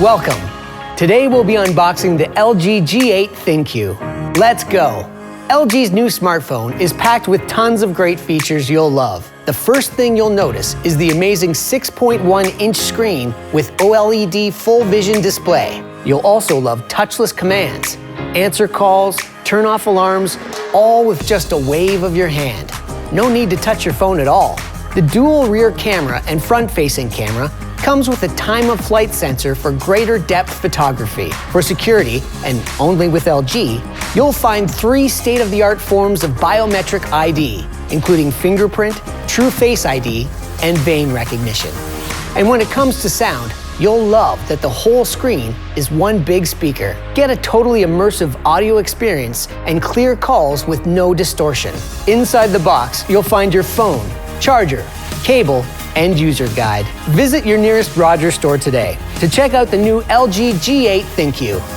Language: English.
Welcome. Today we'll be unboxing the LG G8 ThinQ. Let's go. LG's new smartphone is packed with tons of great features you'll love. The first thing you'll notice is the amazing 6.1-inch screen with OLED FullVision display. You'll also love touchless commands, answer calls, turn off alarms, all with just a wave of your hand. No need to touch your phone at all. The dual rear camera and front-facing camera comes with a time-of-flight sensor for greater depth photography. For security, and only with LG, you'll find 3 state-of-the-art forms of biometric ID, including fingerprint, True Face ID, and vein recognition. And when it comes to sound, you'll love that the whole screen is one big speaker. Get a totally immersive audio experience and clear calls with no distortion. Inside the box, you'll find your phone, charger, cable, and user guide. Visit your nearest Rogers store today to check out the new LG G8 ThinQ.